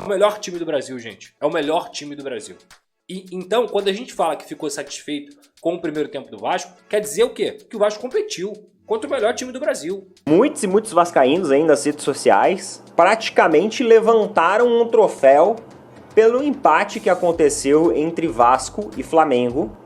o melhor time do Brasil, gente. É o melhor time do Brasil. E então, quando a gente fala que ficou satisfeito com o primeiro tempo do Vasco, quer dizer o quê? Que o Vasco competiu contra o melhor time do Brasil. Muitos e muitos vascaínos aí nas redes sociais praticamente levantaram um troféu pelo empate que aconteceu entre Vasco e Flamengo.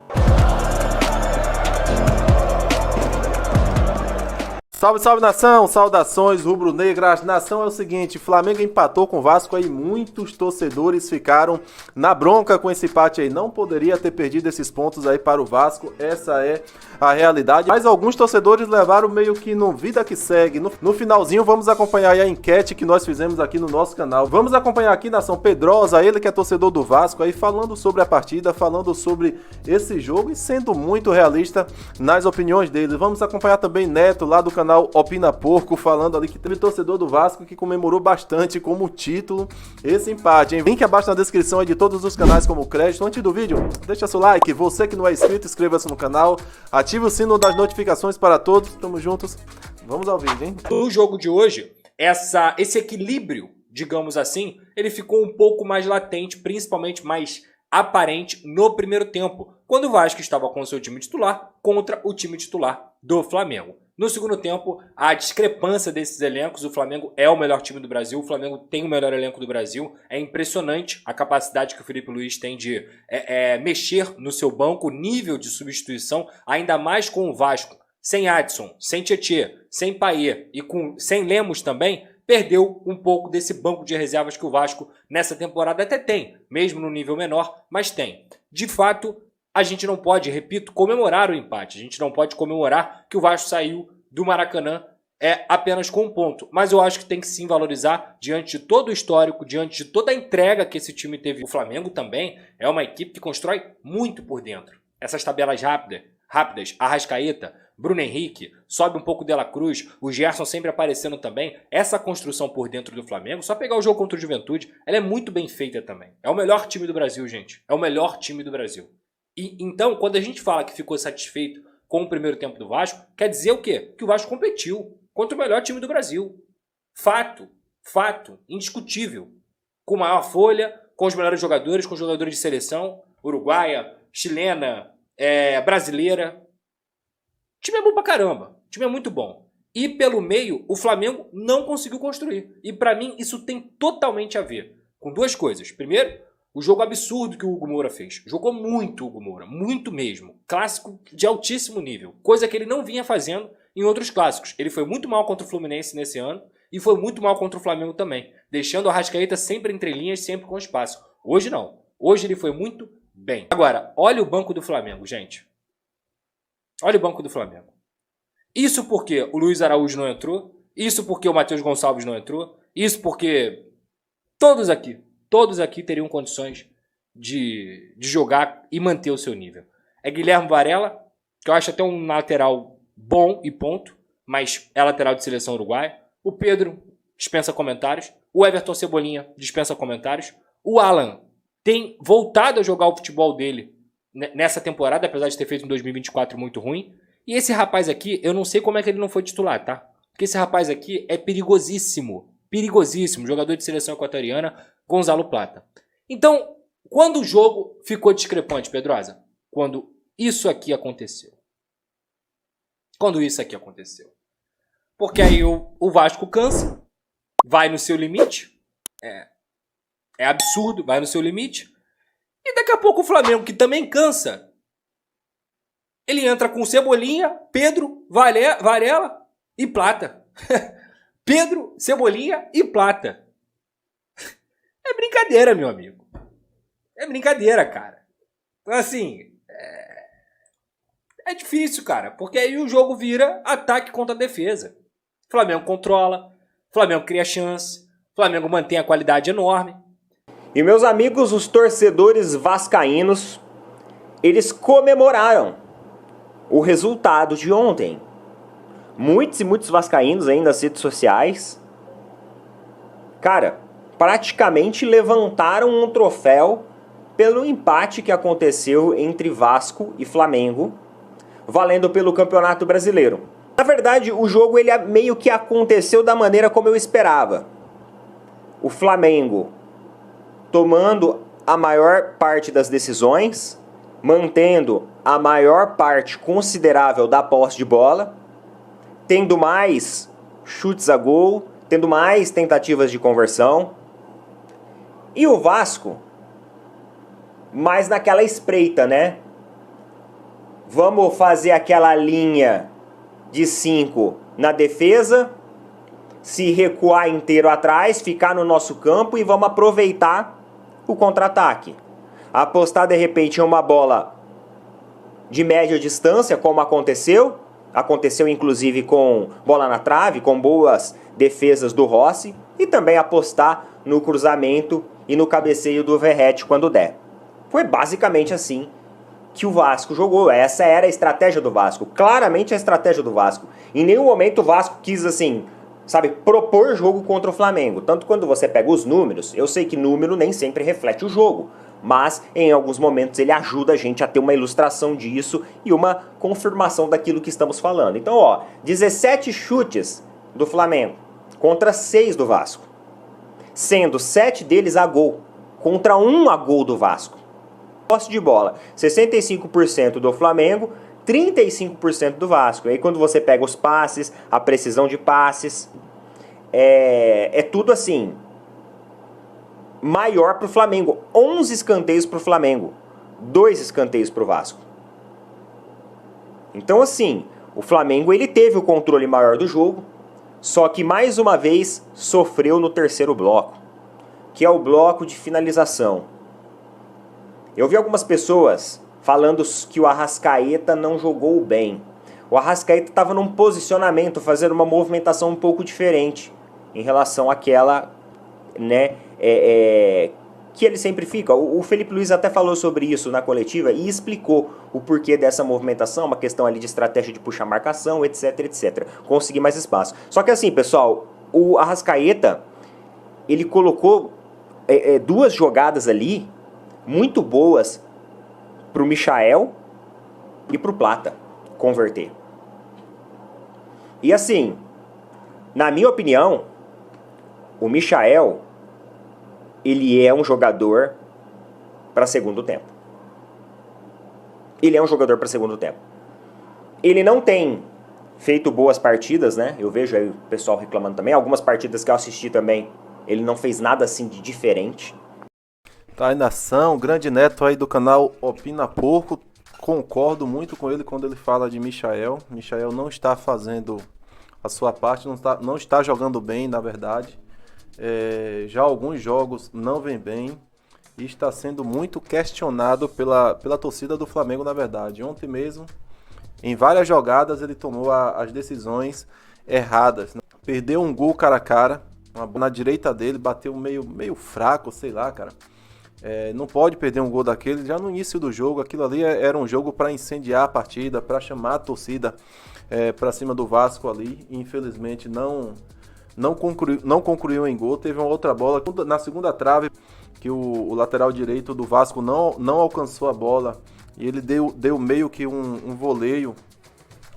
Salve, salve nação, saudações rubro-negras. Nação, é o seguinte, Flamengo empatou com o Vasco aí, muitos torcedores ficaram na bronca com esse empate aí, não poderia ter perdido esses pontos aí para o Vasco, essa é a realidade. Mas alguns torcedores levaram meio que no vida que segue. No finalzinho vamos acompanhar aí a enquete que nós fizemos aqui no nosso canal. Vamos acompanhar aqui Nação Pedrosa, ele que é torcedor do Vasco aí, falando sobre a partida, falando sobre esse jogo e sendo muito realista nas opiniões dele. Vamos acompanhar também Neto lá do canal Opina Porco, falando ali que teve torcedor do Vasco que comemorou bastante como título esse empate, hein? Link abaixo na descrição aí de todos os canais como crédito. Antes do vídeo, deixa seu like, você que não é inscrito, inscreva-se no canal, ative o sino das notificações para todos, tamo juntos, vamos ao vídeo, hein? No jogo de hoje, esse equilíbrio, digamos assim, ele ficou um pouco mais latente, principalmente mais aparente no primeiro tempo, quando o Vasco estava com o seu time titular contra o time titular do Flamengo. No segundo tempo, a discrepância desses elencos, o Flamengo é o melhor time do Brasil, o Flamengo tem o melhor elenco do Brasil, é impressionante a capacidade que o Felipe Luiz tem de mexer no seu banco, o nível de substituição, ainda mais com o Vasco, sem Adson, sem Tietê, sem Payet e sem Lemos também, perdeu um pouco desse banco de reservas que o Vasco nessa temporada até tem, mesmo no nível menor, mas tem. De fato, a gente não pode, repito, comemorar o empate. A gente não pode comemorar que o Vasco saiu do Maracanã apenas com um ponto. Mas eu acho que tem que sim valorizar diante de todo o histórico, diante de toda a entrega que esse time teve. O Flamengo também é uma equipe que constrói muito por dentro. Essas tabelas rápidas, Arrascaeta, Bruno Henrique, sobe um pouco Dela Cruz, o Gerson sempre aparecendo também. Essa construção por dentro do Flamengo, só pegar o jogo contra o Juventude, ela é muito bem feita também. É o melhor time do Brasil, gente. É o melhor time do Brasil. E então, quando a gente fala que ficou satisfeito com o primeiro tempo do Vasco, quer dizer o quê? Que o Vasco competiu contra o melhor time do Brasil. Fato, indiscutível. Com maior folha, com os melhores jogadores, com jogadores de seleção, uruguaia, chilena, brasileira. O time é bom pra caramba, o time é muito bom. E pelo meio, o Flamengo não conseguiu construir. E pra mim, isso tem totalmente a ver com duas coisas. Primeiro, o jogo absurdo que o Hugo Moura fez. Jogou muito o Hugo Moura, muito mesmo. Clássico de altíssimo nível. Coisa que ele não vinha fazendo em outros clássicos. Ele foi muito mal contra o Fluminense nesse ano e foi muito mal contra o Flamengo também. Deixando o Arrascaeta sempre entre linhas, sempre com espaço. Hoje não. Hoje ele foi muito bem. Agora, olha o banco do Flamengo, gente. Olha o banco do Flamengo. Isso porque o Luiz Araújo não entrou. Isso porque o Matheus Gonçalves não entrou. Isso porque todos aqui teriam condições de jogar e manter o seu nível. É Guilherme Varela, que eu acho até um lateral bom e ponto, mas é lateral de seleção uruguaia. O Pedro dispensa comentários. O Everton Cebolinha dispensa comentários. O Alan tem voltado a jogar o futebol dele nessa temporada, apesar de ter feito um 2024 muito ruim. E esse rapaz aqui, eu não sei como é que ele não foi titular, tá? Porque esse rapaz aqui é perigosíssimo. Perigosíssimo. Jogador de seleção equatoriana, Gonzalo Plata. Então, quando o jogo ficou discrepante, Pedrosa? Quando isso aqui aconteceu. Porque aí o Vasco cansa, vai no seu limite. É absurdo, vai no seu limite. E daqui a pouco o Flamengo, que também cansa, ele entra com Cebolinha, Pedro, Varela e Plata. Pedro, Cebolinha e Plata. É brincadeira, meu amigo. É brincadeira, cara. Então, assim, é difícil, cara. Porque aí o jogo vira ataque contra defesa. Flamengo controla, Flamengo cria chance, Flamengo mantém a qualidade enorme. E meus amigos, os torcedores vascaínos, eles comemoraram o resultado de ontem. Muitos e muitos vascaínos aí nas redes sociais, cara, praticamente levantaram um troféu pelo empate que aconteceu entre Vasco e Flamengo, valendo pelo Campeonato Brasileiro. Na verdade, o jogo ele meio que aconteceu da maneira como eu esperava. O Flamengo tomando a maior parte das decisões, mantendo a maior parte considerável da posse de bola, tendo mais chutes a gol, tendo mais tentativas de conversão. E o Vasco, mais naquela espreita, né? Vamos fazer aquela linha de 5 na defesa, se recuar inteiro atrás, ficar no nosso campo e vamos aproveitar o contra-ataque. Apostar de repente em uma bola de média distância, como aconteceu inclusive com bola na trave, com boas defesas do Rossi, e também apostar no cruzamento e no cabeceio do Verratti quando der. Foi basicamente assim que o Vasco jogou. Essa era a estratégia do Vasco, claramente a estratégia do Vasco. Em nenhum momento o Vasco quis, assim, sabe, propor jogo contra o Flamengo. Tanto quando você pega os números, eu sei que número nem sempre reflete o jogo, mas em alguns momentos ele ajuda a gente a ter uma ilustração disso e uma confirmação daquilo que estamos falando. Então, ó, 17 chutes do Flamengo contra 6 do Vasco, sendo 7 deles a gol, contra 1 a gol do Vasco. Posse de bola, 65% do Flamengo, 35% do Vasco. E aí quando você pega os passes, a precisão de passes, é tudo assim, maior para o Flamengo. 11 escanteios para o Flamengo, 2 escanteios para o Vasco. Então assim, o Flamengo ele teve o controle maior do jogo, só que mais uma vez sofreu no terceiro bloco, que é o bloco de finalização. Eu vi algumas pessoas falando que o Arrascaeta não jogou bem. O Arrascaeta estava num posicionamento, fazendo uma movimentação um pouco diferente em relação àquela, né, que ele sempre fica. O Felipe Luiz até falou sobre isso na coletiva e explicou o porquê dessa movimentação, uma questão ali de estratégia de puxar marcação, etc, etc. Conseguir mais espaço. Só que assim, pessoal, o Arrascaeta, ele colocou 2 jogadas ali muito boas para o Michael e para o Plata converter. E assim, na minha opinião, o Michael, ele é um jogador para segundo tempo. Ele é um jogador para segundo tempo. Ele não tem feito boas partidas, né? Eu vejo aí o pessoal reclamando também. Algumas partidas que eu assisti também, ele não fez nada assim de diferente. Tá aí, nação, grande Neto aí do canal Opina Porco. Concordo muito com ele quando ele fala de Michael. Michael não está fazendo a sua parte, não está jogando bem, na verdade. Já alguns jogos não vem bem e está sendo muito questionado pela torcida do Flamengo, na verdade. Ontem mesmo, em várias jogadas, ele tomou as decisões erradas. Perdeu um gol cara a cara, uma bola na direita dele, bateu meio fraco, sei lá, cara. Não pode perder um gol daquele já no início do jogo. Aquilo ali era um jogo para incendiar a partida, para chamar a torcida para cima do Vasco ali. E, infelizmente não concluiu em gol. Teve uma outra bola na segunda trave que o lateral direito do Vasco não alcançou a bola e ele deu meio que um voleio.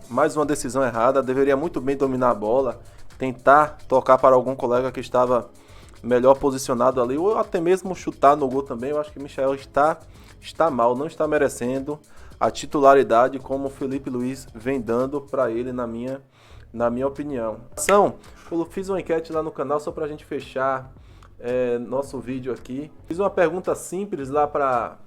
Mais uma decisão errada. Deveria muito bem dominar a bola, tentar tocar para algum colega que estava melhor posicionado ali, ou até mesmo chutar no gol também. Eu acho que o Michael está mal, não está merecendo a titularidade como o Felipe Luiz vem dando para ele, na minha opinião. Eu fiz uma enquete lá no canal só para a gente fechar nosso vídeo aqui. Fiz uma pergunta simples lá para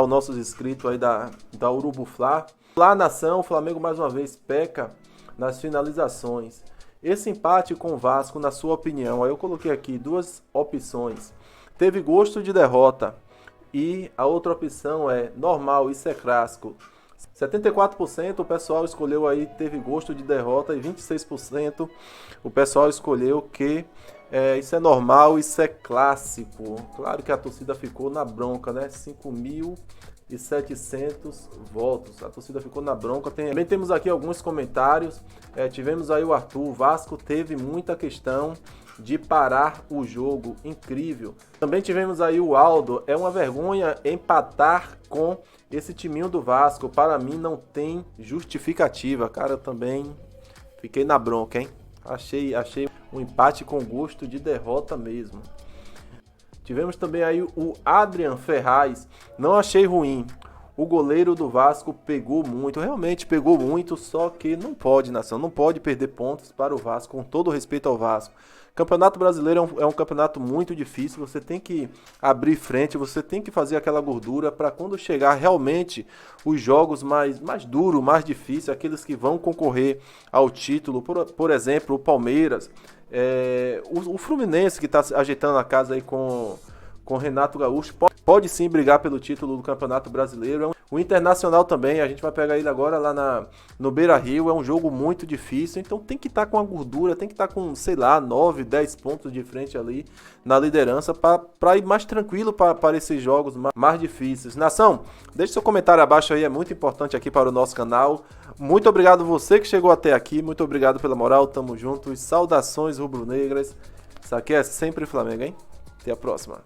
os nossos inscritos aí da Urubuflá. Lá, nação, o Flamengo mais uma vez peca nas finalizações. Esse empate com o Vasco, na sua opinião, aí eu coloquei aqui 2 opções. Teve gosto de derrota e a outra opção é normal, isso é clássico. 74% o pessoal escolheu aí teve gosto de derrota e 26% o pessoal escolheu que isso é normal, isso é clássico. Claro que a torcida ficou na bronca, né? 5.700 votos. A torcida ficou na bronca. Também temos aqui alguns comentários. Tivemos aí o Arthur. Vasco teve muita questão de parar o jogo. Incrível. Também tivemos aí o Aldo. É uma vergonha empatar com esse timinho do Vasco. Para mim não tem justificativa. Cara, eu também fiquei na bronca, hein? Achei um empate com gosto de derrota mesmo. Tivemos também aí o Adrian Ferraz, não achei ruim. O goleiro do Vasco pegou muito, realmente pegou muito, só que não pode, nação, não pode perder pontos para o Vasco, com todo respeito ao Vasco. Campeonato Brasileiro é um campeonato muito difícil, você tem que abrir frente, você tem que fazer aquela gordura para quando chegar realmente os jogos mais duros, mais difíceis, aqueles que vão concorrer ao título, por exemplo, o Palmeiras, o Fluminense que está ajeitando a casa aí com Renato Gaúcho, pode sim brigar pelo título do Campeonato Brasileiro. O Internacional também, a gente vai pegar ele agora lá no Beira-Rio, é um jogo muito difícil, então tem que estar com a gordura, tem que estar com, sei lá, 9, 10 pontos de frente ali na liderança para ir mais tranquilo para esses jogos mais difíceis. Nação, deixe seu comentário abaixo aí, é muito importante aqui para o nosso canal. Muito obrigado você que chegou até aqui, muito obrigado pela moral, tamo juntos, saudações rubro-negras. Isso aqui é sempre Flamengo, hein? Até a próxima.